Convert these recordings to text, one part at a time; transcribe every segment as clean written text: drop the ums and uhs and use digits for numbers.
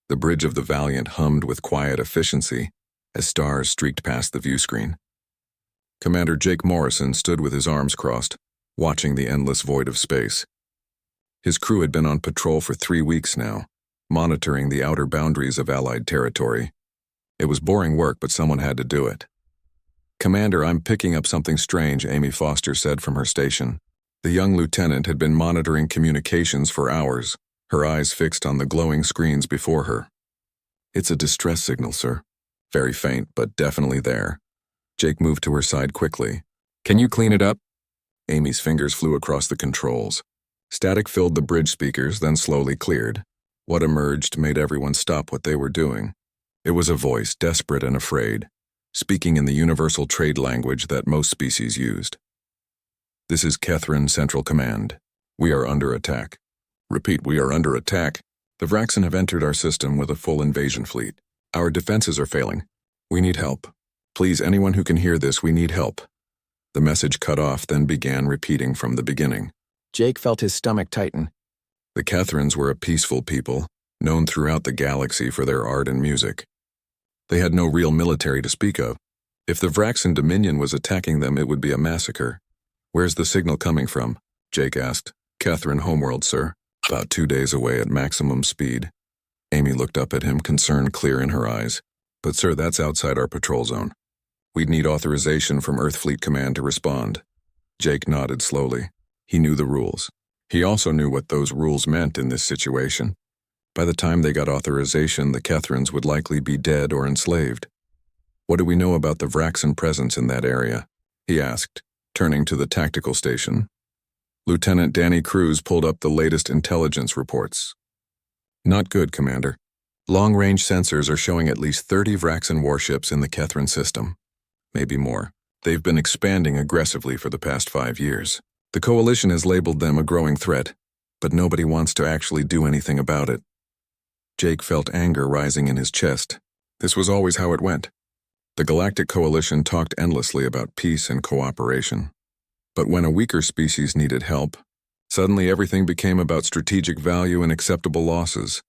The bridge of the Valiant hummed with quiet efficiency as stars streaked past the view screen. Commander Jake Morrison stood with his arms crossed, watching the endless void of space. His crew had been on patrol for 3 weeks now, monitoring the outer boundaries of Allied territory. It was boring work, but someone had to do it. "Commander, I'm picking up something strange," Amy Foster said from her station. The young lieutenant had been monitoring communications for hours, her eyes fixed on the glowing screens before her. "It's a distress signal, sir. Very faint, but definitely there." Jake moved to her side quickly. "Can you clean it up?" Amy's fingers flew across the controls. Static filled the bridge speakers, then slowly cleared. What emerged made everyone stop what they were doing. It was a voice, desperate and afraid, speaking in the universal trade language that most species used. "This is Kethren Central Command. We are under attack." "Repeat, we are under attack." "The Vraxen have entered our system with a full invasion fleet. Our defenses are failing. We need help. Please, anyone who can hear this, we need help." The message cut off, then began repeating from the beginning. Jake felt his stomach tighten. The Kethrens were a peaceful people, known throughout the galaxy for their art and music. They had no real military to speak of. If the Vraxen Dominion was attacking them, it would be a massacre. "Where's the signal coming from?" Jake asked. "Kethren homeworld, sir. About 2 days away at maximum speed." Amy looked up at him, concern clear in her eyes. "But sir, that's outside our patrol zone. We'd need authorization from Earth Fleet Command to respond." Jake nodded slowly. He knew the rules. He also knew what those rules meant in this situation. By the time they got authorization, the Kethrens would likely be dead or enslaved. "What do we know about the Vraxen presence in that area?" he asked, turning to the tactical station. Lieutenant Danny Cruz pulled up the latest intelligence reports. "Not good, Commander. Long-range sensors are showing at least 30 Vraxen warships in the Kethren system. Maybe more. They've been expanding aggressively for the past 5 years. The Coalition has labeled them a growing threat, but nobody wants to actually do anything about it." Jake felt anger rising in his chest. This was always how it went. The Galactic Coalition talked endlessly about peace and cooperation. But when a weaker species needed help, suddenly everything became about strategic value and acceptable losses.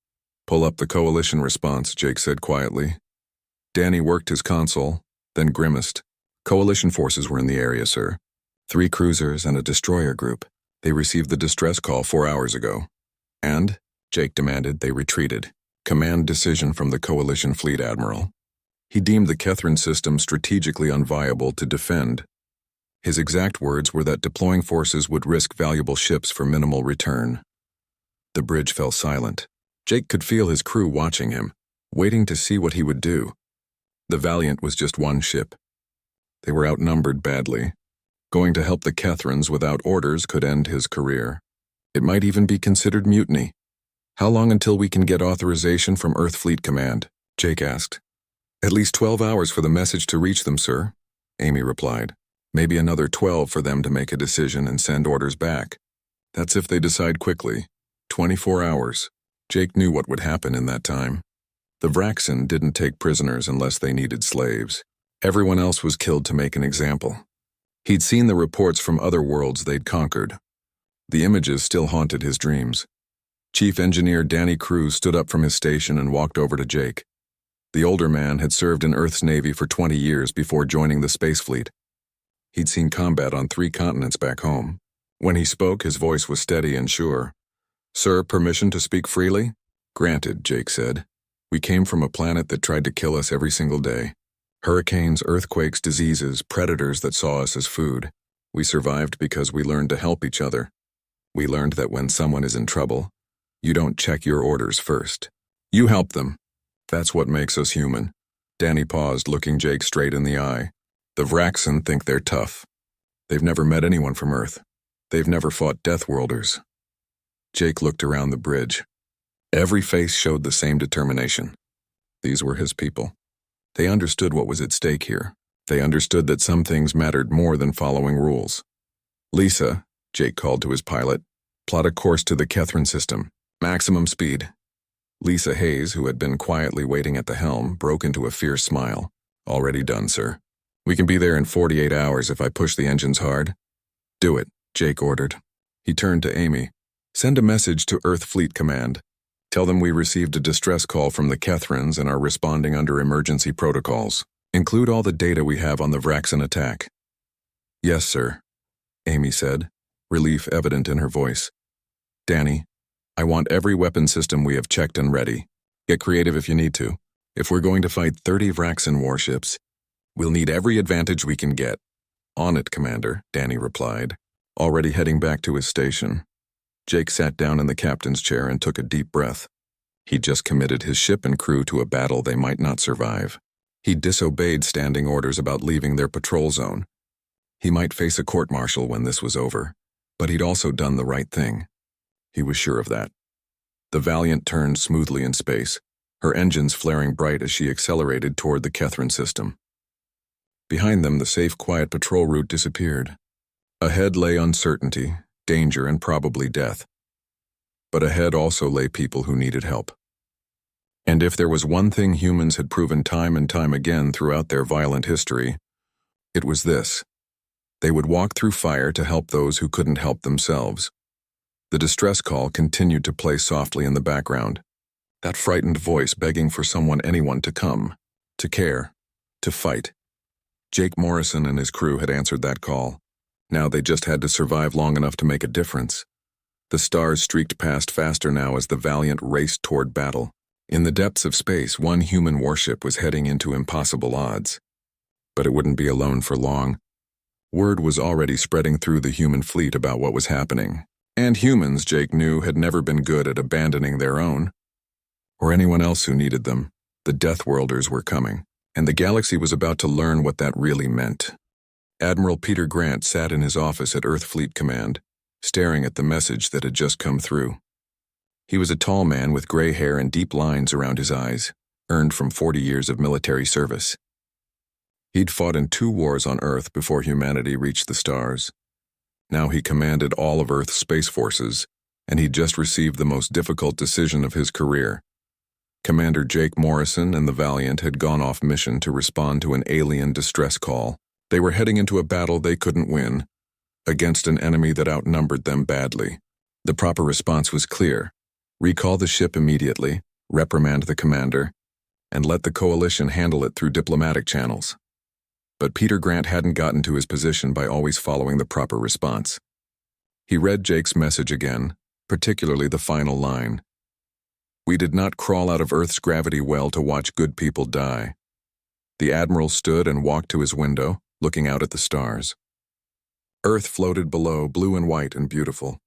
"Pull up the Coalition response," Jake said quietly. Danny worked his console, then grimaced. "Coalition forces were in the area, sir. 3 cruisers and a destroyer group. They received the distress call 4 hours ago." "And?" Jake demanded. "They retreated. Command decision from the Coalition Fleet Admiral. He deemed the Kethren system strategically unviable to defend. His exact words were that deploying forces would risk valuable ships for minimal return." The bridge fell silent. Jake could feel his crew watching him, waiting to see what he would do. The Valiant was just one ship. They were outnumbered badly. Going to help the Kethrens without orders could end his career. It might even be considered mutiny. "How long until we can get authorization from Earth Fleet Command?" Jake asked. "At least 12 hours for the message to reach them, sir," Amy replied. "Maybe another 12 for them to make a decision and send orders back. That's if they decide quickly. 24 hours. Jake knew what would happen in that time. The Vraxen didn't take prisoners unless they needed slaves. Everyone else was killed to make an example. He'd seen the reports from other worlds they'd conquered. The images still haunted his dreams. Chief Engineer Danny Cruz stood up from his station and walked over to Jake. The older man had served in Earth's Navy for 20 years before joining the Space Fleet. He'd seen combat on 3 continents back home. When he spoke, his voice was steady and sure. "Sir, permission to speak freely?" "Granted," Jake said. "We came from a planet that tried to kill us every single day. Hurricanes, earthquakes, diseases, predators that saw us as food. We survived because we learned to help each other. We learned that when someone is in trouble, you don't check your orders first. You help them. That's what makes us human." Danny paused, looking Jake straight in the eye. "The Vraxen think they're tough. They've never met anyone from Earth. They've never fought deathworlders." Jake looked around the bridge. Every face showed the same determination. These were his people. They understood what was at stake here. They understood that some things mattered more than following rules. "Lisa," Jake called to his pilot, "plot a course to the Kethren system. Maximum speed." Lisa Hayes, who had been quietly waiting at the helm, broke into a fierce smile. "Already done, sir. We can be there in 48 hours if I push the engines hard." "Do it," Jake ordered. He turned to Amy. "Send a message to Earth Fleet Command. Tell them we received a distress call from the Kethrans and are responding under emergency protocols. Include all the data we have on the Vraxan attack." "Yes, sir," Amy said, relief evident in her voice. "Danny, I want every weapon system we have checked and ready. Get creative if you need to. If we're going to fight 30 Vraxan warships, we'll need every advantage we can get." "On it, Commander," Danny replied, already heading back to his station. Jake sat down in the captain's chair and took a deep breath. He'd just committed his ship and crew to a battle they might not survive. He'd disobeyed standing orders about leaving their patrol zone. He might face a court-martial when this was over, but he'd also done the right thing. He was sure of that. The Valiant turned smoothly in space, her engines flaring bright as she accelerated toward the Kethran system. Behind them, the safe, quiet patrol route disappeared. Ahead lay uncertainty, danger, and probably death. But ahead also lay people who needed help. And if there was one thing humans had proven time and time again throughout their violent history, it was this. They would walk through fire to help those who couldn't help themselves. The distress call continued to play softly in the background. That frightened voice begging for anyone to come, to care, to fight. Jake Morrison and his crew had answered that call. Now they just had to survive long enough to make a difference. The stars streaked past faster now as the Valiant raced toward battle. In the depths of space, one human warship was heading into impossible odds. But it wouldn't be alone for long. Word was already spreading through the human fleet about what was happening. And humans, Jake knew, had never been good at abandoning their own. Or anyone else who needed them. The deathworlders were coming. And the galaxy was about to learn what that really meant. Admiral Peter Grant sat in his office at Earth Fleet Command, staring at the message that had just come through. He was a tall man with gray hair and deep lines around his eyes, earned from 40 years of military service. He'd fought in 2 wars on Earth before humanity reached the stars. Now he commanded all of Earth's space forces, and he'd just received the most difficult decision of his career. Commander Jake Morrison and the Valiant had gone off mission to respond to an alien distress call. They were heading into a battle they couldn't win, against an enemy that outnumbered them badly. The proper response was clear. Recall the ship immediately, reprimand the commander, and let the coalition handle it through diplomatic channels. But Peter Grant hadn't gotten to his position by always following the proper response. He read Jake's message again, particularly the final line. "We did not crawl out of Earth's gravity well to watch good people die." The Admiral stood and walked to his window, looking out at the stars. Earth floated below, blue and white and beautiful.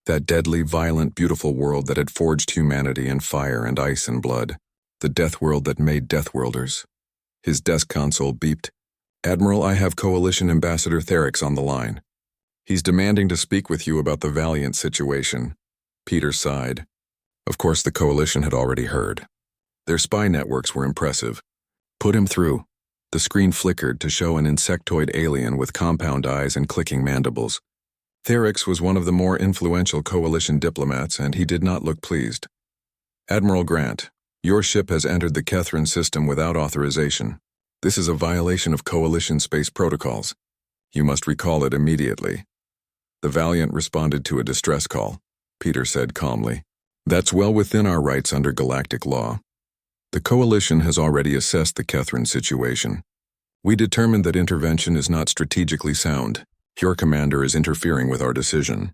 That deadly, violent, beautiful world that had forged humanity in fire and ice and blood. The death world that made deathworlders. His desk console beeped. "Admiral, I have Coalition Ambassador Therix on the line. He's demanding to speak with you about the Valiant situation." Peter sighed. Of course, the Coalition had already heard. Their spy networks were impressive. "Put him through." The screen flickered to show an insectoid alien with compound eyes and clicking mandibles. Therix was one of the more influential Coalition diplomats, and he did not look pleased. "Admiral Grant, your ship has entered the Kethran system without authorization. This is a violation of Coalition space protocols. You must recall it immediately." The Valiant responded to a distress call, Peter said calmly. "That's well within our rights under galactic law. The Coalition has already assessed the Kethran situation. We determined that intervention is not strategically sound. Your commander is interfering with our decision."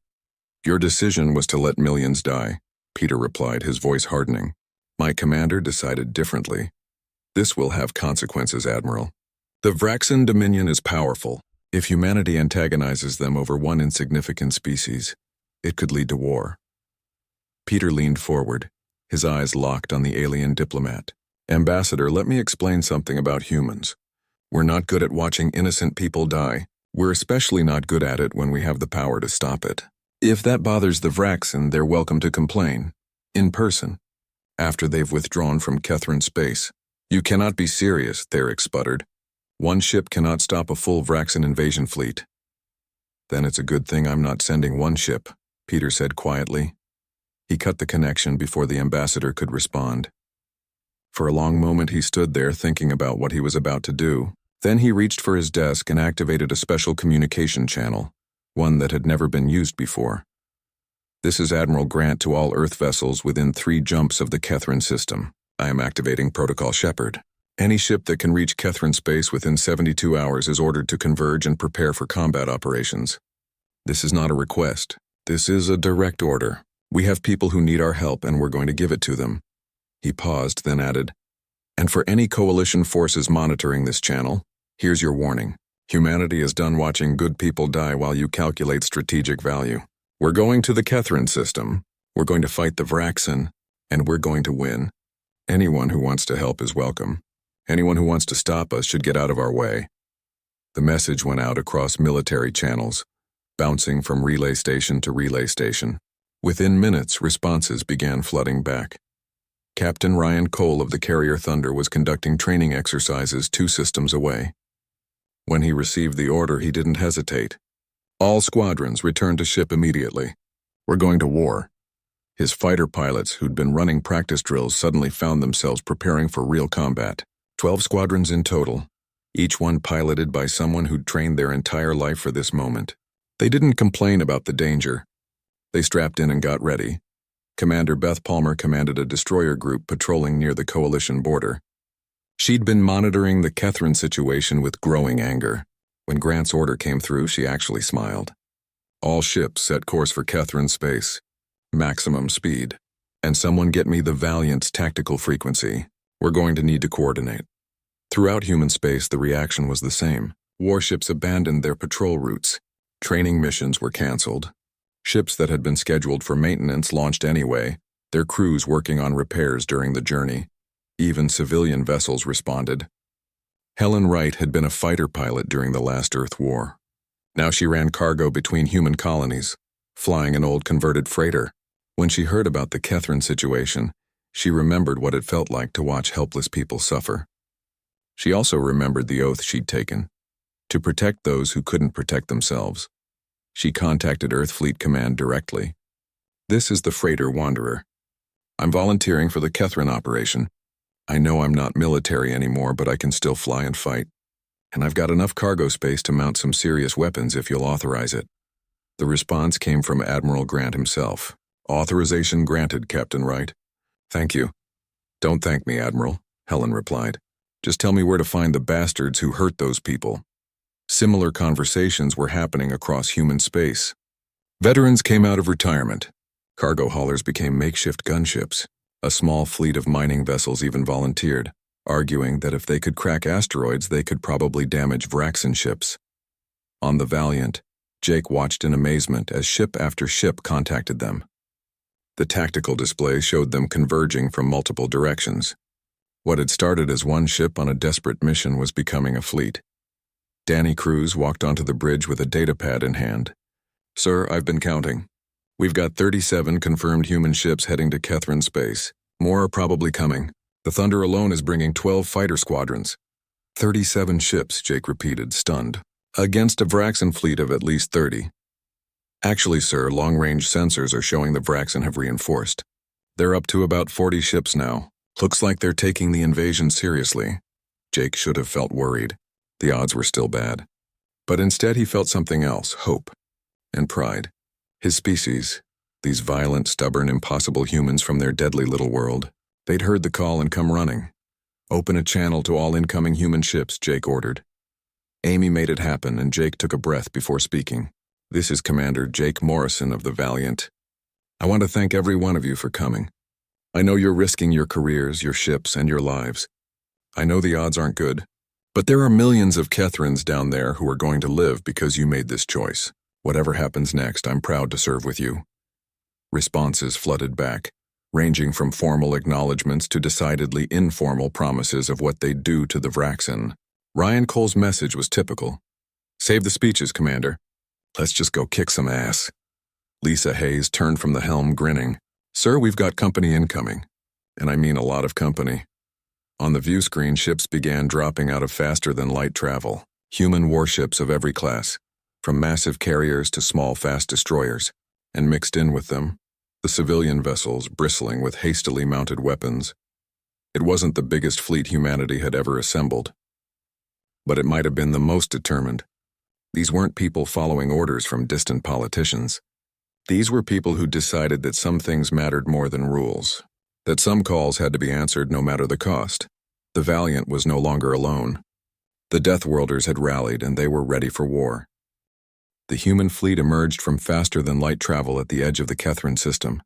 "Your decision was to let millions die," Peter replied, his voice hardening. "My commander decided differently. This will have consequences, Admiral. The Vraxan Dominion is powerful. If humanity antagonizes them over one insignificant species, it could lead to war." Peter leaned forward, his eyes locked on the alien diplomat. "Ambassador, let me explain something about humans. We're not good at watching innocent people die. We're especially not good at it when we have the power to stop it. If that bothers the Vraxan, they're welcome to complain. In person. After they've withdrawn from Kethran space." "You cannot be serious," Therix sputtered. "One ship cannot stop a full Vraxan invasion fleet." "Then it's a good thing I'm not sending one ship," Peter said quietly. He cut the connection before the ambassador could respond. For a long moment he stood there thinking about what he was about to do. Then he reached for his desk and activated a special communication channel, one that had never been used before. This is Admiral Grant to all Earth vessels within 3 jumps of the Kethrin system. I am activating Protocol Shepard. Any ship that can reach Kethrin space within 72 hours is ordered to converge and prepare for combat operations. This is not a request. This is a direct order. We have people who need our help and we're going to give it to them. He paused, then added, and for any coalition forces monitoring this channel, here's your warning. Humanity is done watching good people die while you calculate strategic value. We're going to the Kethrin system, we're going to fight the Vraxen, and we're going to win. Anyone who wants to help is welcome. Anyone who wants to stop us should get out of our way. The message went out across military channels, bouncing from relay station to relay station. Within minutes, responses began flooding back. Captain Ryan Cole of the Carrier Thunder was conducting training exercises 2 systems away. When he received the order, he didn't hesitate. All squadrons returned to ship immediately. We're going to war. His fighter pilots, who'd been running practice drills, suddenly found themselves preparing for real combat. 12 squadrons in total, each one piloted by someone who'd trained their entire life for this moment. They didn't complain about the danger. They strapped in and got ready. Commander Beth Palmer commanded a destroyer group patrolling near the coalition border. She'd been monitoring the Kethrin situation with growing anger. When Grant's order came through, she actually smiled. All ships set course for Kethrin space. Maximum speed. And someone get me the Valiant's tactical frequency. We're going to need to coordinate. Throughout human space, the reaction was the same. Warships abandoned their patrol routes. Training missions were canceled. Ships that had been scheduled for maintenance launched anyway, their crews working on repairs during the journey. Even civilian vessels responded. Helen Wright had been a fighter pilot during the last Earth War. Now she ran cargo between human colonies, flying an old converted freighter. When she heard about the Kethrin situation, she remembered what it felt like to watch helpless people suffer. She also remembered the oath she'd taken, to protect those who couldn't protect themselves. She contacted Earth Fleet Command directly. This is the freighter Wanderer. I'm volunteering for the Kethrin operation. I know I'm not military anymore, but I can still fly and fight. And I've got enough cargo space to mount some serious weapons if you'll authorize it. The response came from Admiral Grant himself. Authorization granted, Captain Wright. Thank you. Don't thank me, Admiral, Helen replied. Just tell me where to find the bastards who hurt those people. Similar conversations were happening across human space. Veterans came out of retirement. Cargo haulers became makeshift gunships. A small fleet of mining vessels even volunteered, arguing that if they could crack asteroids, they could probably damage Vraxen ships. On the Valiant, Jake watched in amazement as ship after ship contacted them. The tactical display showed them converging from multiple directions. What had started as one ship on a desperate mission was becoming a fleet. Danny Cruz walked onto the bridge with a datapad in hand. Sir, I've been counting. We've got 37 confirmed human ships heading to Kethrin space. More are probably coming. The Thunder alone is bringing 12 fighter squadrons. 37 ships, Jake repeated, stunned. Against a Vraxen fleet of at least 30. Actually, sir, long-range sensors are showing the Vraxen have reinforced. They're up to about 40 ships now. Looks like they're taking the invasion seriously. Jake should have felt worried. The odds were still bad. But instead he felt something else, hope and pride. His species, these violent, stubborn, impossible humans from their deadly little world, they'd heard the call and come running. Open a channel to all incoming human ships, Jake ordered. Amy made it happen, and Jake took a breath before speaking. This is Commander Jake Morrison of the Valiant. I want to thank every one of you for coming. I know you're risking your careers, your ships, and your lives. I know the odds aren't good. But there are millions of Kethrins down there who are going to live because you made this choice. Whatever happens next, I'm proud to serve with you. Responses flooded back, ranging from formal acknowledgments to decidedly informal promises of what they'd do to the Vraxen. Ryan Cole's message was typical. Save the speeches, Commander. Let's just go kick some ass. Lisa Hayes turned from the helm, grinning. Sir, we've got company incoming. And I mean a lot of company. On the view screen, ships began dropping out of faster-than-light travel. Human warships of every class, from massive carriers to small, fast destroyers, and mixed in with them, the civilian vessels bristling with hastily mounted weapons. It wasn't the biggest fleet humanity had ever assembled, but it might have been the most determined. These weren't people following orders from distant politicians. These were people who decided that some things mattered more than rules, that some calls had to be answered no matter the cost. The Valiant was no longer alone. The Deathworlders had rallied and they were ready for war. The human fleet emerged from faster-than-light travel at the edge of the Kethrin system,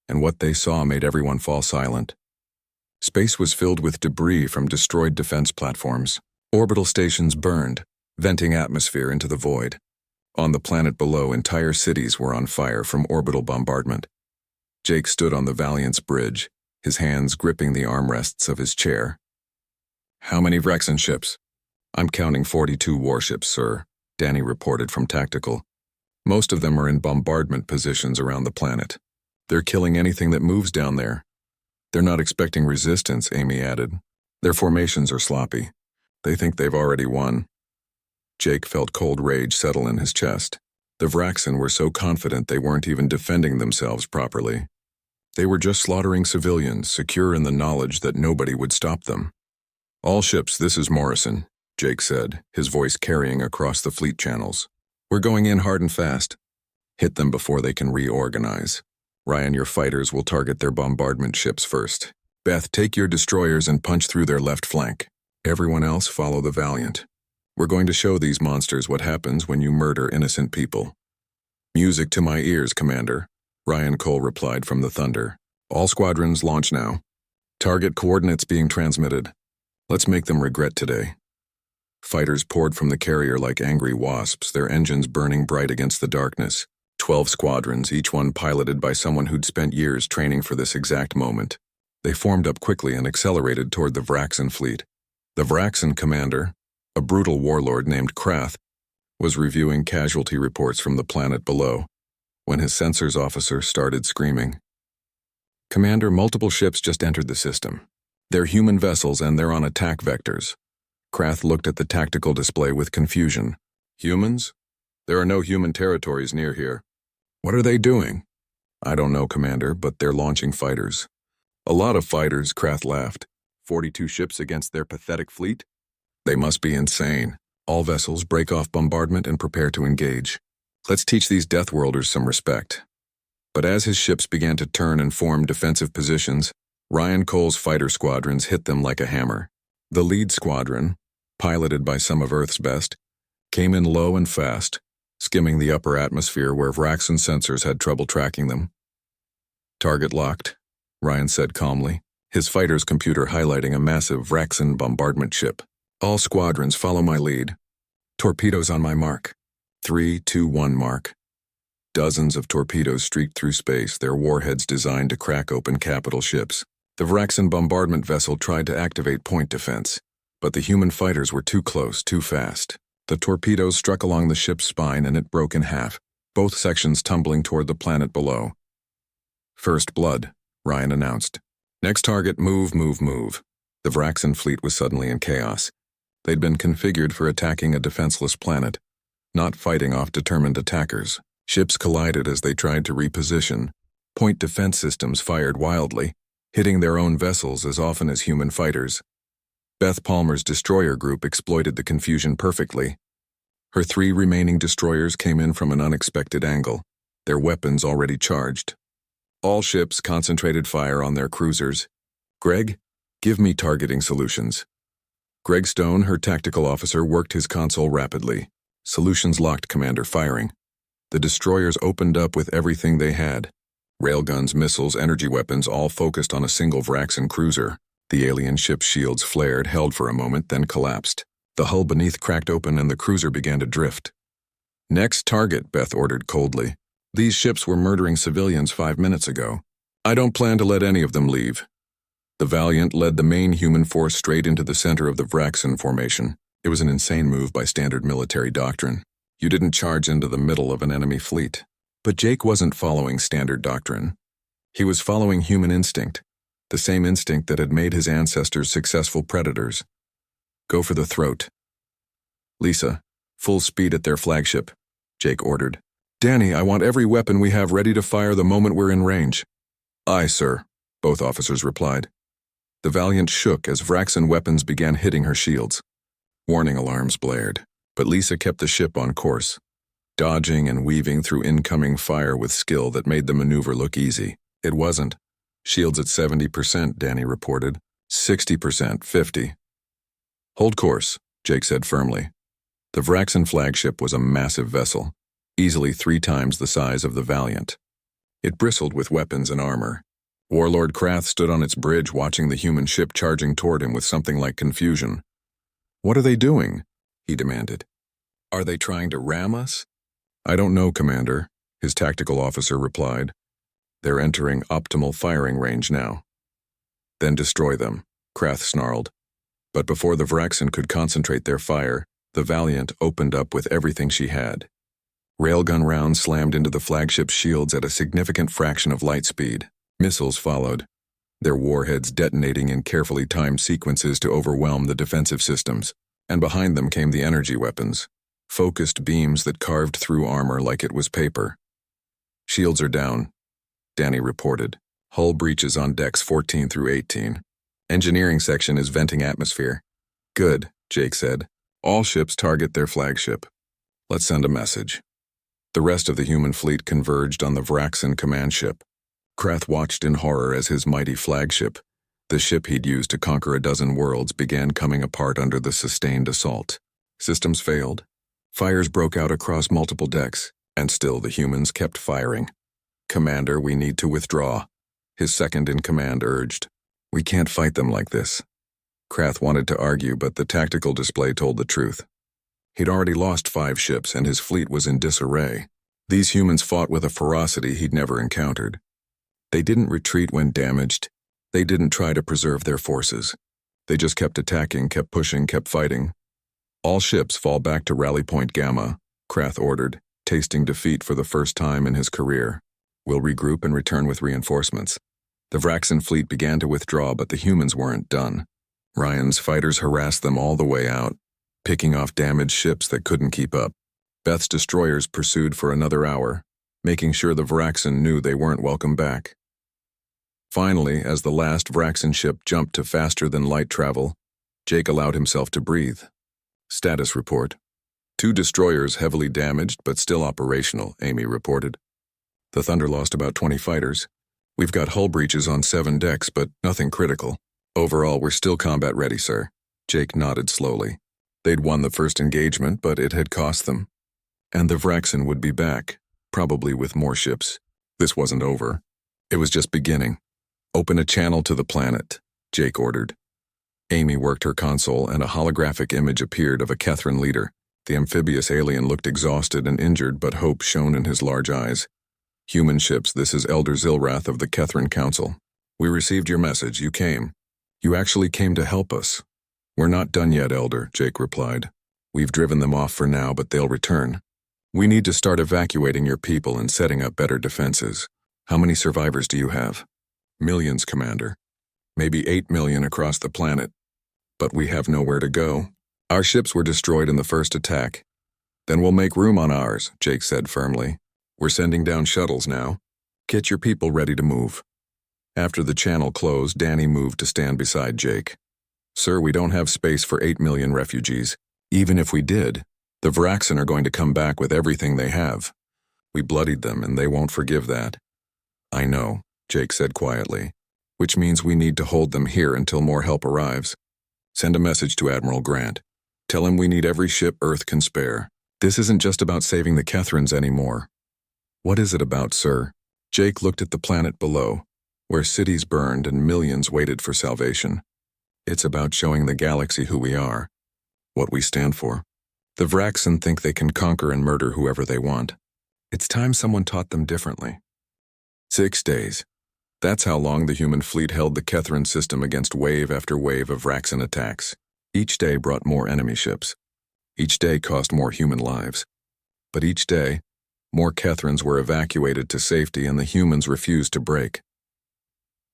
and what they saw made everyone fall silent. Space was filled with debris from destroyed defense platforms. Orbital stations burned, venting atmosphere into the void. On the planet below, entire cities were on fire from orbital bombardment. Jake stood on the Valiant's bridge, his hands gripping the armrests of his chair. "How many Vrexen ships?" "I'm counting 42 warships, sir," Danny reported from Tactical. "Most of them are in bombardment positions around the planet. They're killing anything that moves down there." "They're not expecting resistance," Amy added. "Their formations are sloppy. They think they've already won." Jake felt cold rage settle in his chest. The Vraxen were so confident they weren't even defending themselves properly. They were just slaughtering civilians, secure in the knowledge that nobody would stop them. "All ships, this is Morrison," Jake said, his voice carrying across the fleet channels. "We're going in hard and fast. Hit them before they can reorganize. Ryan, your fighters will target their bombardment ships first. Beth, take your destroyers and punch through their left flank. Everyone else follow the Valiant. We're going to show these monsters what happens when you murder innocent people." "Music to my ears, Commander," Ryan Cole replied from the Thunder. "All squadrons launch now. Target coordinates being transmitted. Let's make them regret today." Fighters poured from the carrier like angry wasps, their engines burning bright against the darkness. 12 squadrons, each one piloted by someone who'd spent years training for this exact moment. They formed up quickly and accelerated toward the Vraxen fleet. The Vraxen commander, a brutal warlord named Krath, was reviewing casualty reports from the planet below when his sensors officer started screaming. "Commander, multiple ships just entered the system. They're human vessels and they're on attack vectors." Krath looked at the tactical display with confusion. "Humans? There are no human territories near here. What are they doing?" "I don't know, Commander, but they're launching fighters." "A lot of fighters," Krath laughed. 42 ships against their pathetic fleet? They must be insane. All vessels break off bombardment and prepare to engage. Let's teach these Deathworlders some respect. But as his ships began to turn and form defensive positions, Ryan Cole's fighter squadrons hit them like a hammer. The lead squadron, piloted by some of Earth's best, came in low and fast, skimming the upper atmosphere where Vraxen sensors had trouble tracking them. "Target locked," Ryan said calmly, his fighter's computer highlighting a massive Vraxen bombardment ship. "All squadrons follow my lead. Torpedoes on my mark. 3, 2, 1 mark." Dozens of torpedoes streaked through space, their warheads designed to crack open capital ships. The Vraxen bombardment vessel tried to activate point defense, but the human fighters were too close, too fast. The torpedoes struck along the ship's spine and it broke in half, both sections tumbling toward the planet below. "First blood," Ryan announced. "Next target, move, move, move." The Vraxen fleet was suddenly in chaos. They'd been configured for attacking a defenseless planet, not fighting off determined attackers. Ships collided as they tried to reposition. Point defense systems fired wildly, hitting their own vessels as often as human fighters. Beth Palmer's destroyer group exploited the confusion perfectly. Her 3 remaining destroyers came in from an unexpected angle, their weapons already charged. All ships concentrated fire on their cruisers. "Greg, give me targeting solutions." Greg Stone, her tactical officer, worked his console rapidly. "Solutions locked, Commander, firing." The destroyers opened up with everything they had. Railguns, missiles, energy weapons, all focused on a single Vraxen cruiser. The alien ship's shields flared, held for a moment, then collapsed. The hull beneath cracked open and the cruiser began to drift. "Next target," Beth ordered coldly. "These ships were murdering civilians 5 minutes ago. I don't plan to let any of them leave." The Valiant led the main human force straight into the center of the Vraxen formation. It was an insane move by standard military doctrine. You didn't charge into the middle of an enemy fleet. But Jake wasn't following standard doctrine. He was following human instinct, the same instinct that had made his ancestors successful predators. "Go for the throat." "Lisa, full speed at their flagship," Jake ordered. "Danny, I want every weapon we have ready to fire the moment we're in range." "Aye, sir," both officers replied. The Valiant shook as Vraxen weapons began hitting her shields. Warning alarms blared, but Lisa kept the ship on course. dodging and weaving through incoming fire with skill that made the maneuver look easy. It wasn't. Shields at 70%, Danny reported. 60%, 50. Hold course, Jake said firmly. The Vraxen flagship was a massive vessel, easily 3 times the size of the Valiant. It bristled with weapons and armor. Warlord Krath stood on its bridge watching the human ship charging toward him with something like confusion. "What are they doing?" he demanded. "Are they trying to ram us?" "I don't know, Commander," his tactical officer replied. "They're entering optimal firing range now." "Then destroy them," Krath snarled. But before the Vraxen could concentrate their fire, the Valiant opened up with everything she had. Railgun rounds slammed into the flagship's shields at a significant fraction of light speed. Missiles followed, their warheads detonating in carefully timed sequences to overwhelm the defensive systems, and behind them came the energy weapons, focused beams that carved through armor like it was paper. "Shields are down," Danny reported. "Hull breaches on decks 14 through 18. Engineering section is venting atmosphere." "Good," Jake said. "All ships target their flagship. Let's send a message." The rest of the human fleet converged on the Vraxen command ship. Krath watched in horror as his mighty flagship, the ship he'd used to conquer a dozen worlds, began coming apart under the sustained assault. Systems failed. Fires broke out across multiple decks, and still the humans kept firing. "Commander, we need to withdraw," his second-in-command urged. "We can't fight them like this." Krath wanted to argue, but the tactical display told the truth. He'd already lost 5 ships, and his fleet was in disarray. These humans fought with a ferocity he'd never encountered. They didn't retreat when damaged. They didn't try to preserve their forces. They just kept attacking, kept pushing, kept fighting. "All ships fall back to Rally Point Gamma," Krath ordered, tasting defeat for the first time in his career. "We'll regroup and return with reinforcements." The Vraxen fleet began to withdraw, but the humans weren't done. Ryan's fighters harassed them all the way out, picking off damaged ships that couldn't keep up. Beth's destroyers pursued for another hour, making sure the Vraxen knew they weren't welcome back. Finally, as the last Vraxen ship jumped to faster-than-light travel, Jake allowed himself to breathe. "Status report. 2 destroyers heavily damaged but still operational," Amy reported. "The Thunder lost about 20 fighters. We've got hull breaches on 7 decks, but nothing critical. Overall, we're still combat ready, sir." Jake nodded slowly. They'd won the first engagement, but it had cost them. And the Vraxen would be back, probably with more ships. This wasn't over. It was just beginning. "Open a channel to the planet," Jake ordered. Amy worked her console, and a holographic image appeared of a Kethran leader. The amphibious alien looked exhausted and injured, but hope shone in his large eyes. "Human ships, this is Elder Zilrath of the Kethran Council. We received your message. You came. You actually came to help us." "We're not done yet, Elder," Jake replied. "We've driven them off for now, but they'll return. We need to start evacuating your people and setting up better defenses. How many survivors do you have?" "Millions, Commander. Maybe 8 million across the planet. But we have nowhere to go. Our ships were destroyed in the first attack." "Then we'll make room on ours," Jake said firmly. "We're sending down shuttles now. Get your people ready to move." After the channel closed, Danny moved to stand beside Jake. "Sir, we don't have space for 8 million refugees. Even if we did, the Vraxen are going to come back with everything they have. We bloodied them, and they won't forgive that." "I know," Jake said quietly, "which means we need to hold them here until more help arrives. Send a message to Admiral Grant. Tell him we need every ship Earth can spare. This isn't just about saving the Kethrans anymore." "What is it about, sir?" Jake looked at the planet below, where cities burned and millions waited for salvation. "It's about showing the galaxy who we are, what we stand for. The Vraxen think they can conquer and murder whoever they want. It's time someone taught them differently." 6 days. That's how long the human fleet held the Kethran system against wave after wave of Vraxen attacks. Each day brought more enemy ships. Each day cost more human lives. But each day, more Kethrans were evacuated to safety and the humans refused to break.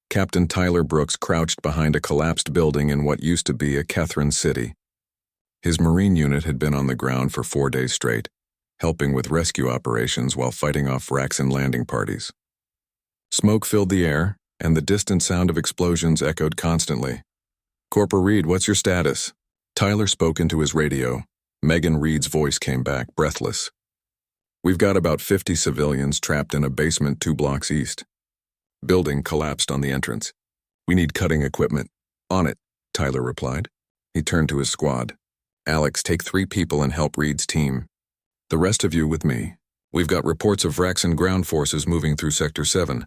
Captain Tyler Brooks crouched behind a collapsed building in what used to be a Kethran city. His Marine unit had been on the ground for 4 days straight, helping with rescue operations while fighting off Vraxen landing parties. Smoke filled the air, and the distant sound of explosions echoed constantly. "Corporal Reed, what's your status?" Tyler spoke into his radio. Megan Reed's voice came back, breathless. We've got about 50 civilians trapped in a basement 2 blocks east. Building collapsed on the entrance. We need cutting equipment. On it, Tyler replied. He turned to his squad. Alex, take 3 people and help Reed's team. The rest of you with me. We've got reports of Vraxan ground forces moving through Sector 7.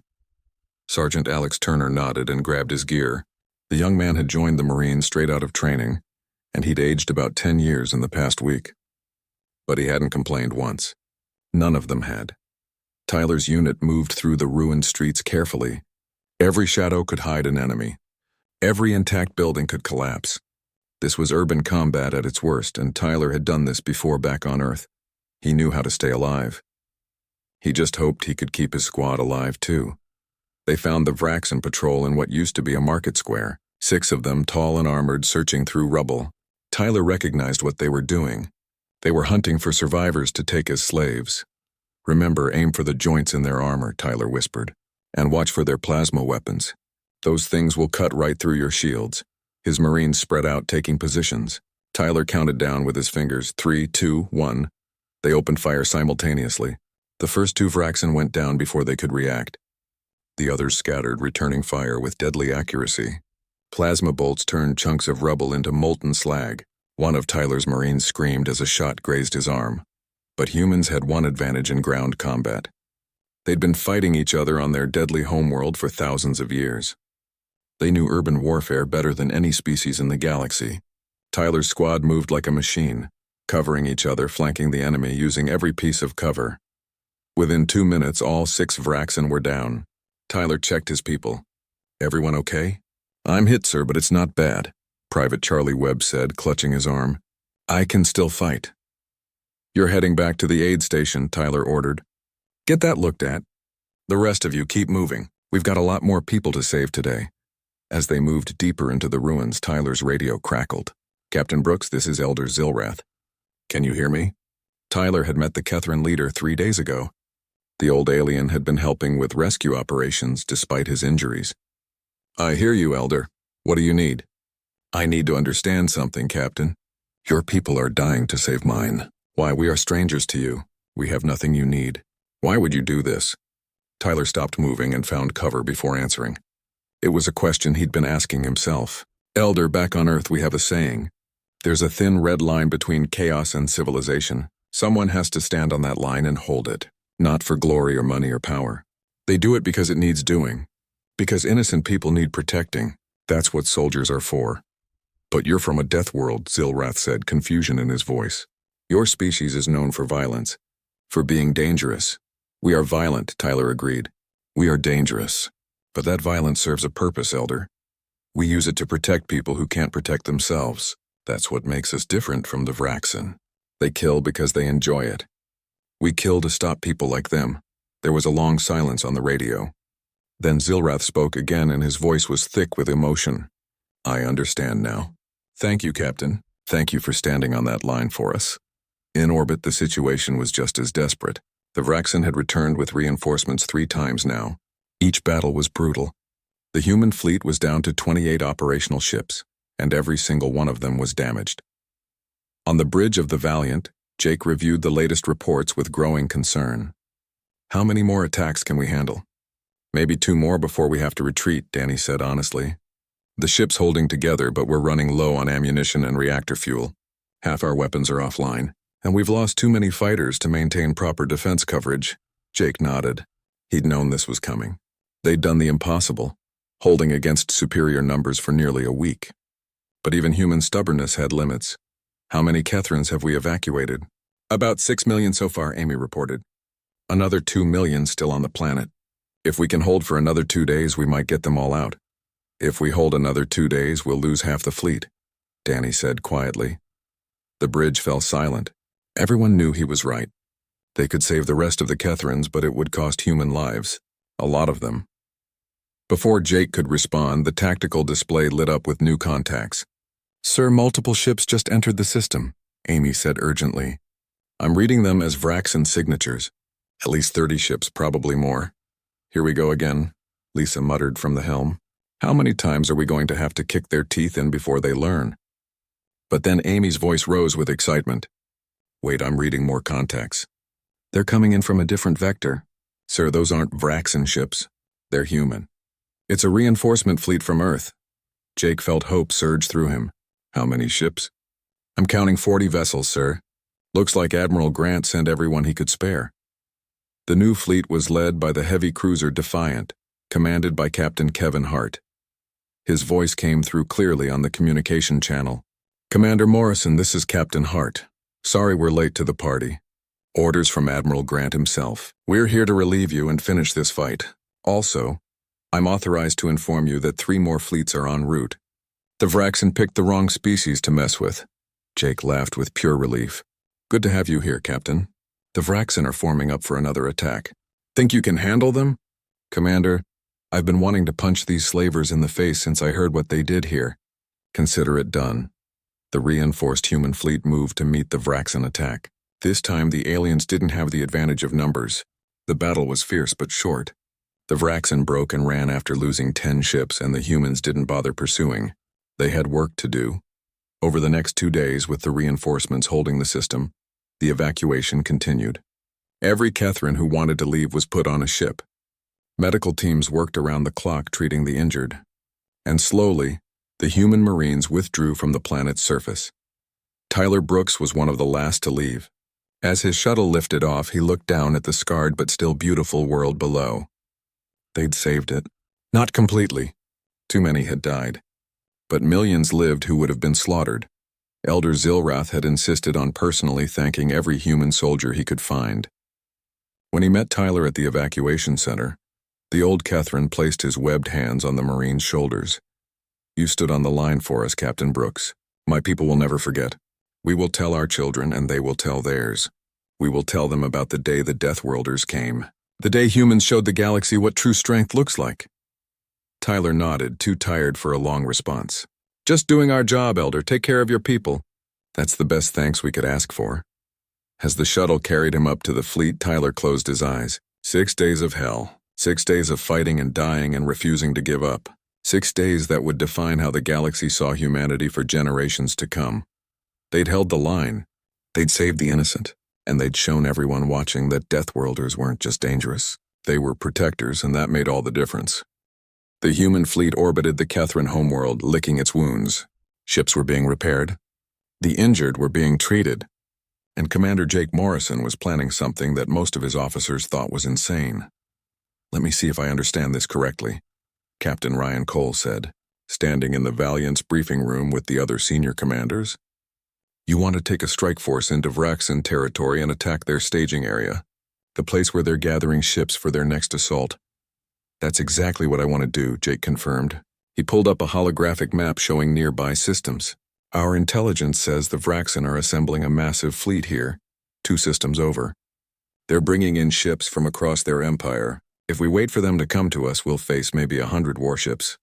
Sergeant Alex Turner nodded and grabbed his gear. The young man had joined the Marines straight out of training, and he'd aged about 10 years in the past week. But he hadn't complained once. None of them had. Tyler's unit moved through the ruined streets carefully. Every shadow could hide an enemy. Every intact building could collapse. This was urban combat at its worst, and Tyler had done this before back on Earth. He knew how to stay alive. He just hoped he could keep his squad alive too. They found the Vraxan patrol in what used to be a market square, 6 of them tall and armored, searching through rubble. Tyler recognized what they were doing. They were hunting for survivors to take as slaves. Remember, aim for the joints in their armor, Tyler whispered, and watch for their plasma weapons. Those things will cut right through your shields. His Marines spread out, taking positions. Tyler counted down with his fingers, 3, 2, 1. They opened fire simultaneously. The first 2 Vraxan went down before they could react. The others scattered, returning fire with deadly accuracy. Plasma bolts turned chunks of rubble into molten slag. One of Tyler's Marines screamed as a shot grazed his arm. But humans had one advantage in ground combat. They'd been fighting each other on their deadly homeworld for thousands of years. They knew urban warfare better than any species in the galaxy. Tyler's squad moved like a machine, covering each other, flanking the enemy, using every piece of cover. Within 2 minutes, all 6 Vraxan were down. Tyler checked his people. Everyone okay? I'm hit, sir, but it's not bad, Private Charlie Webb said, clutching his arm. I can still fight. You're heading back to the aid station, Tyler ordered. Get that looked at. The rest of you keep moving. We've got a lot more people to save today. As they moved deeper into the ruins, Tyler's radio crackled. Captain Brooks, this is Elder Zilrath. Can you hear me? Tyler had met the Kethran leader 3 days ago. The old alien had been helping with rescue operations despite his injuries. I hear you, Elder. What do you need? I need to understand something, Captain. Your people are dying to save mine. Why, we are strangers to you. We have nothing you need. Why would you do this? Tyler stopped moving and found cover before answering. It was a question he'd been asking himself. Elder, back on Earth we have a saying. There's a thin red line between chaos and civilization. Someone has to stand on that line and hold it. Not for glory or money or power. They do it because it needs doing. Because innocent people need protecting. That's what soldiers are for. But you're from a death world, Zilrath said, confusion in his voice. Your species is known for violence. For being dangerous. We are violent, Tyler agreed. We are dangerous. But that violence serves a purpose, Elder. We use it to protect people who can't protect themselves. That's what makes us different from the Vraxan. They kill because they enjoy it. We kill to stop people like them. There was a long silence on the radio. Then Zilrath spoke again, and his voice was thick with emotion. I understand now. Thank you, Captain. Thank you for standing on that line for us. In orbit, the situation was just as desperate. The Vraxan had returned with reinforcements 3 times now. Each battle was brutal. The human fleet was down to 28 operational ships, and every single one of them was damaged. On the bridge of the Valiant, Jake reviewed the latest reports with growing concern. How many more attacks can we handle? Maybe 2 more before we have to retreat, Danny said honestly. The ship's holding together, but we're running low on ammunition and reactor fuel. Half our weapons are offline, and we've lost too many fighters to maintain proper defense coverage. Jake nodded. He'd known this was coming. They'd done the impossible, holding against superior numbers for nearly a week. But even human stubbornness had limits. How many Kethrans have we evacuated? About 6 million so far, Amy reported. Another 2 million still on the planet. If we can hold for another 2 days, we might get them all out. If we hold another 2 days, we'll lose half the fleet, Danny said quietly. The bridge fell silent. Everyone knew he was right. They could save the rest of the Kethrans, but it would cost human lives. A lot of them. Before Jake could respond, the tactical display lit up with new contacts. Sir, multiple ships just entered the system, Amy said urgently. I'm reading them as Vraxan signatures. At least 30 ships, probably more. Here we go again, Lisa muttered from the helm. How many times are we going to have to kick their teeth in before they learn? But then Amy's voice rose with excitement. Wait, I'm reading more contacts. They're coming in from a different vector. Sir, those aren't Vraxan ships. They're human. It's a reinforcement fleet from Earth. Jake felt hope surge through him. How many ships? I'm counting 40 vessels, sir. Looks like Admiral Grant sent everyone he could spare. The new fleet was led by the heavy cruiser Defiant, commanded by Captain Kevin Hart. His voice came through clearly on the communication channel. Commander Morrison, this is Captain Hart. Sorry we're late to the party. Orders from Admiral Grant himself. We're here to relieve you and finish this fight. Also, I'm authorized to inform you that 3 more fleets are en route. The Vraxan picked the wrong species to mess with. Jake laughed with pure relief. Good to have you here, Captain. The Vraxan are forming up for another attack. Think you can handle them? Commander, I've been wanting to punch these slavers in the face since I heard what they did here. Consider it done. The reinforced human fleet moved to meet the Vraxan attack. This time the aliens didn't have the advantage of numbers. The battle was fierce but short. The Vraxan broke and ran after losing 10 ships, and the humans didn't bother pursuing. They had work to do. Over the next 2 days, with the reinforcements holding the system, the evacuation continued. Every Kethran who wanted to leave was put on a ship. Medical teams worked around the clock treating the injured. And slowly, the human Marines withdrew from the planet's surface. Tyler Brooks was one of the last to leave. As his shuttle lifted off, he looked down at the scarred but still beautiful world below. They'd saved it. Not completely. Too many had died. But millions lived who would have been slaughtered. Elder Zilrath had insisted on personally thanking every human soldier he could find. When he met Tyler at the evacuation center, the old Kethran placed his webbed hands on the Marine's shoulders. You stood on the line for us, Captain Brooks. My people will never forget. We will tell our children, and they will tell theirs. We will tell them about the day the Deathworlders came. The day humans showed the galaxy what true strength looks like. Tyler nodded, too tired for a long response. Just doing our job, Elder. Take care of your people. That's the best thanks we could ask for. As the shuttle carried him up to the fleet, Tyler closed his eyes. 6 days of hell. 6 days of fighting and dying and refusing to give up. 6 days that would define how the galaxy saw humanity for generations to come. They'd held the line. They'd saved the innocent. And they'd shown everyone watching that Deathworlders weren't just dangerous. They were protectors, and that made all the difference. The human fleet orbited the Kethran homeworld, licking its wounds. Ships were being repaired. The injured were being treated. And Commander Jake Morrison was planning something that most of his officers thought was insane. Let me see if I understand this correctly, Captain Ryan Cole said, standing in the Valiant's briefing room with the other senior commanders. You want to take a strike force into Vraxan territory and attack their staging area, the place where they're gathering ships for their next assault. That's exactly what I want to do, Jake confirmed. He pulled up a holographic map showing nearby systems. Our intelligence says the Vraxan are assembling a massive fleet here, 2 systems over. They're bringing in ships from across their empire. If we wait for them to come to us, we'll face maybe 100 warships.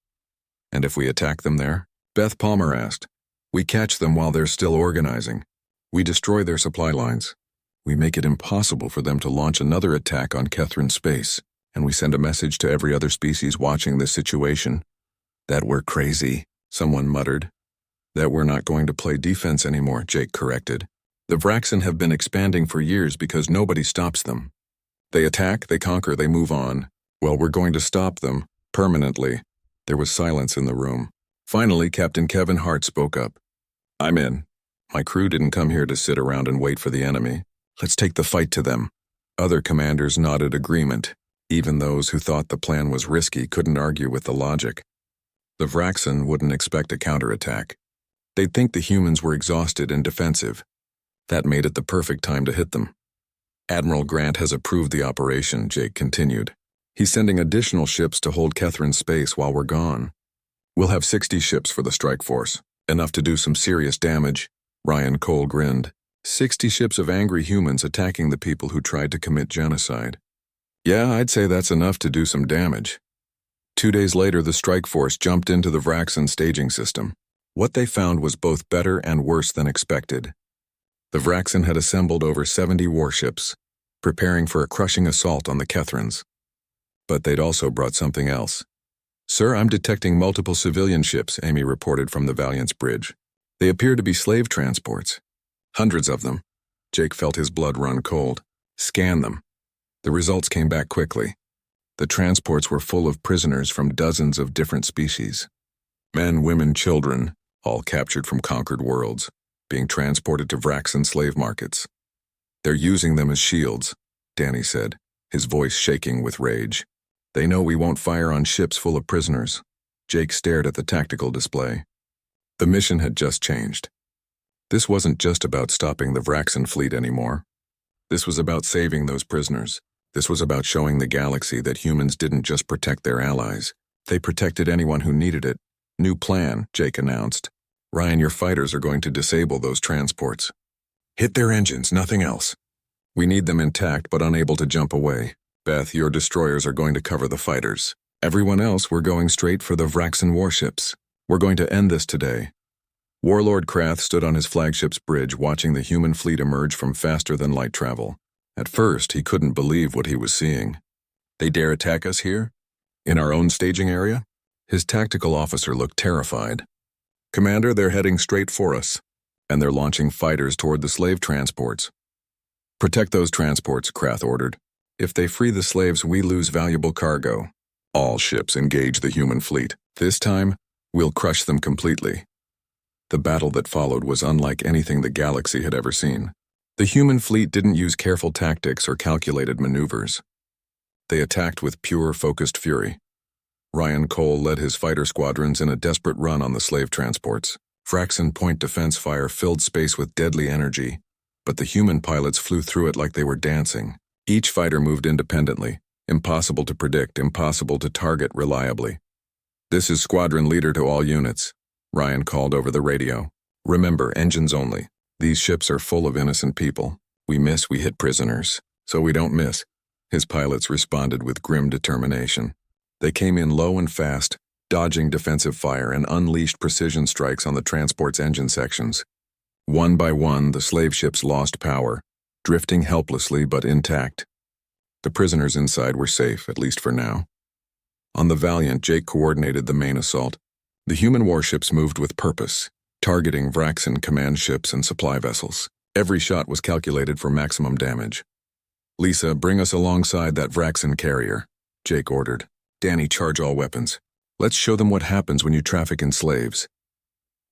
And if we attack them there? Beth Palmer asked. We catch them while they're still organizing. We destroy their supply lines. We make it impossible for them to launch another attack on Kethran space, and we send a message to every other species watching this situation. That we're crazy, someone muttered. That we're not going to play defense anymore, Jake corrected. The Vraxan have been expanding for years because nobody stops them. They attack, they conquer, they move on. Well, we're going to stop them, permanently. There was silence in the room. Finally, Captain Kevin Hart spoke up. I'm in. My crew didn't come here to sit around and wait for the enemy. Let's take the fight to them. Other commanders nodded agreement. Even those who thought the plan was risky couldn't argue with the logic. The Vraxan wouldn't expect a counterattack. They'd think the humans were exhausted and defensive. That made it the perfect time to hit them. Admiral Grant has approved the operation, Jake continued. He's sending additional ships to hold Kethran space while we're gone. We'll have 60 ships for the strike force. Enough to do some serious damage. Ryan Cole grinned. 60 ships of angry humans attacking the people who tried to commit genocide. Yeah, I'd say that's enough to do some damage. 2 days later, the strike force jumped into the Vraxan staging system. What they found was both better and worse than expected. The Vraxan had assembled over 70 warships, preparing for a crushing assault on the Kethrans. But they'd also brought something else. Sir, I'm detecting multiple civilian ships, Amy reported from the Valiant's bridge. They appear to be slave transports. Hundreds of them. Jake felt his blood run cold. Scan them. The results came back quickly. The transports were full of prisoners from dozens of different species. Men, women, children, all captured from conquered worlds, being transported to Vraxan slave markets. They're using them as shields, Danny said, his voice shaking with rage. They know we won't fire on ships full of prisoners. Jake stared at the tactical display. The mission had just changed. This wasn't just about stopping the Vraxan fleet anymore. This was about saving those prisoners. This was about showing the galaxy that humans didn't just protect their allies. They protected anyone who needed it. New plan, Jake announced. Ryan, your fighters are going to disable those transports. Hit their engines, nothing else. We need them intact but unable to jump away. Beth, your destroyers are going to cover the fighters. Everyone else, we're going straight for the Vraxan warships. We're going to end this today. Warlord Krath stood on his flagship's bridge watching the human fleet emerge from faster-than-light travel. At first, he couldn't believe what he was seeing. They dare attack us here? In our own staging area? His tactical officer looked terrified. Commander, they're heading straight for us, and they're launching fighters toward the slave transports. Protect those transports, Krath ordered. If they free the slaves, we lose valuable cargo. All ships engage the human fleet. This time, we'll crush them completely. The battle that followed was unlike anything the galaxy had ever seen. The human fleet didn't use careful tactics or calculated maneuvers. They attacked with pure, focused fury. Ryan Cole led his fighter squadrons in a desperate run on the slave transports. Vraxan point defense fire filled space with deadly energy, but the human pilots flew through it like they were dancing. Each fighter moved independently, impossible to predict, impossible to target reliably. This is squadron leader to all units, Ryan called over the radio. Remember, engines only. These ships are full of innocent people. We miss, we hit prisoners. So we don't miss. His pilots responded with grim determination. They came in low and fast, dodging defensive fire and unleashed precision strikes on the transport's engine sections. One by one, the slave ships lost power, drifting helplessly but intact. The prisoners inside were safe, at least for now. On the Valiant, Jake coordinated the main assault. The human warships moved with purpose, targeting Vraxan command ships and supply vessels. Every shot was calculated for maximum damage. Lisa, bring us alongside that Vraxan carrier, Jake ordered. Danny, charge all weapons. Let's show them what happens when you traffic in slaves.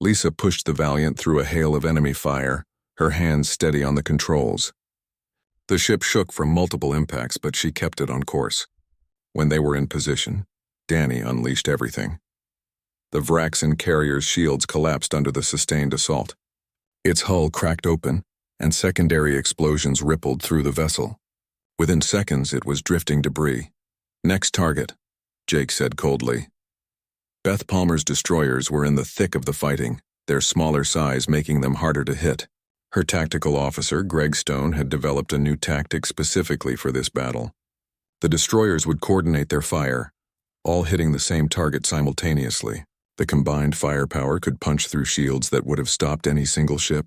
Lisa pushed the Valiant through a hail of enemy fire, her hands steady on the controls. The ship shook from multiple impacts, but she kept it on course. When they were in position, Danny unleashed everything. The Vraxan carrier's shields collapsed under the sustained assault. Its hull cracked open, and secondary explosions rippled through the vessel. Within seconds, it was drifting debris. Next target, Jake said coldly. Beth Palmer's destroyers were in the thick of the fighting, their smaller size making them harder to hit. Her tactical officer, Greg Stone, had developed a new tactic specifically for this battle. The destroyers would coordinate their fire, all hitting the same target simultaneously. The combined firepower could punch through shields that would have stopped any single ship.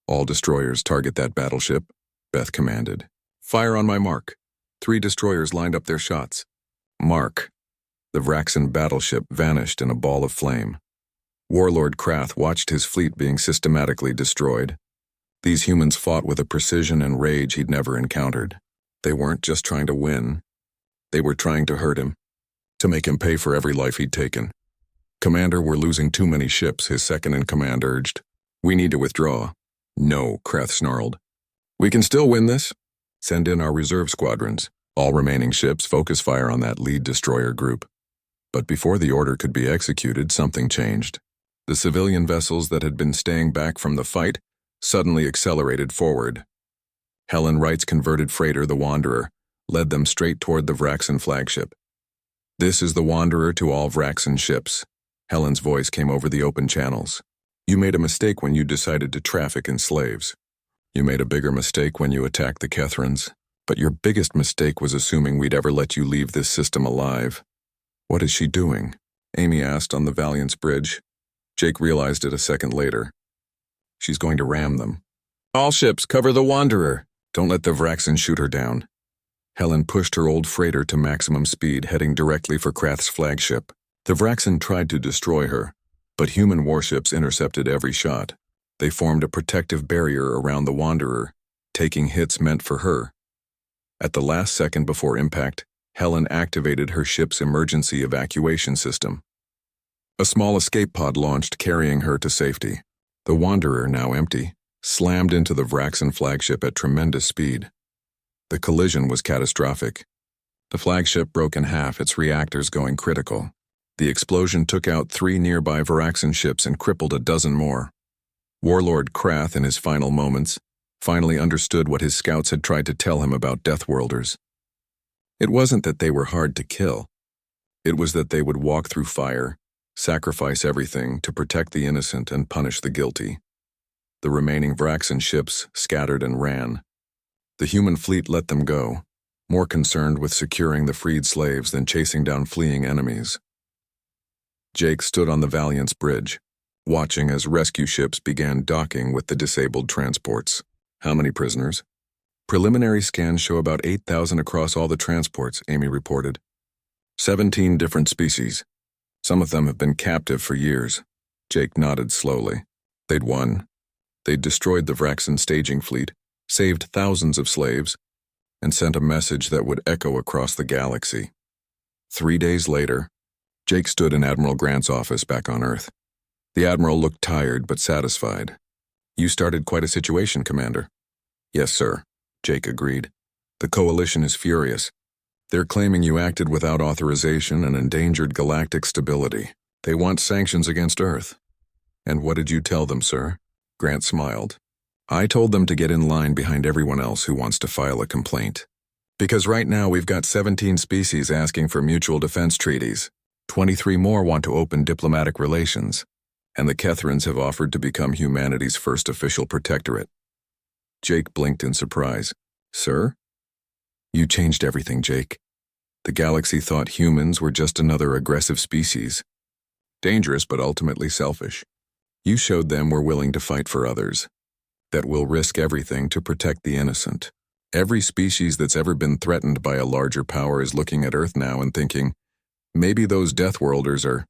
All destroyers target that battleship, Beth commanded. Fire on my mark. 3 destroyers lined up their shots. Mark. The Vraxan battleship vanished in a ball of flame. Warlord Krath watched his fleet being systematically destroyed. These humans fought with a precision and rage he'd never encountered. They weren't just trying to win. They were trying to hurt him, to make him pay for every life he'd taken. Commander, we're losing too many ships, his second-in-command urged. We need to withdraw. No, Krath snarled. We can still win this. Send in our reserve squadrons. All remaining ships focus fire on that lead destroyer group. But before the order could be executed, something changed. The civilian vessels that had been staying back from the fight suddenly accelerated forward. Helen Wright's converted freighter, the Wanderer, led them straight toward the Vraxan flagship. This is the Wanderer to all Vraxan ships. Helen's voice came over the open channels. You made a mistake when you decided to traffic in slaves. You made a bigger mistake when you attacked the Kethrans, but your biggest mistake was assuming we'd ever let you leave this system alive. What is she doing? Amy asked on the Valiant's bridge. Jake realized it a second later. She's going to ram them. All ships, cover the Wanderer. Don't let the Vraxan shoot her down. Helen pushed her old freighter to maximum speed, heading directly for Krath's flagship. The Vraxan tried to destroy her, but human warships intercepted every shot. They formed a protective barrier around the Wanderer, taking hits meant for her. At the last second before impact, Helen activated her ship's emergency evacuation system. A small escape pod launched, carrying her to safety. The Wanderer, now empty, slammed into the Vraxen flagship at tremendous speed. The collision was catastrophic. The flagship broke in half, its reactors going critical. The explosion took out 3 nearby Vraxen ships and crippled a dozen more. Warlord Krath, in his final moments, finally understood what his scouts had tried to tell him about deathworlders. It wasn't that they were hard to kill. It was that they would walk through fire, sacrifice everything to protect the innocent and punish the guilty. The remaining Vraxen ships scattered and ran. The human fleet let them go, more concerned with securing the freed slaves than chasing down fleeing enemies. Jake stood on the Valiant's bridge, watching as rescue ships began docking with the disabled transports. How many prisoners? Preliminary scans show about 8,000 across all the transports, Amy reported. 17 different species. Some of them have been captive for years. Jake nodded slowly. They'd won. They'd destroyed the Vraxen staging fleet, saved thousands of slaves, and sent a message that would echo across the galaxy. 3 days later, Jake stood in Admiral Grant's office back on Earth. The Admiral looked tired but satisfied. You started quite a situation, Commander. Yes, sir, Jake agreed. The Coalition is furious. They're claiming you acted without authorization and endangered galactic stability. They want sanctions against Earth. And what did you tell them, sir? Grant smiled. I told them to get in line behind everyone else who wants to file a complaint. Because right now we've got 17 species asking for mutual defense treaties. 23 more want to open diplomatic relations. And the Kethrans have offered to become humanity's first official protectorate. Jake blinked in surprise. Sir? You changed everything, Jake. The galaxy thought humans were just another aggressive species. Dangerous but ultimately selfish. You showed them we're willing to fight for others. That we'll risk everything to protect the innocent. Every species that's ever been threatened by a larger power is looking at Earth now and thinking, maybe those deathworlders are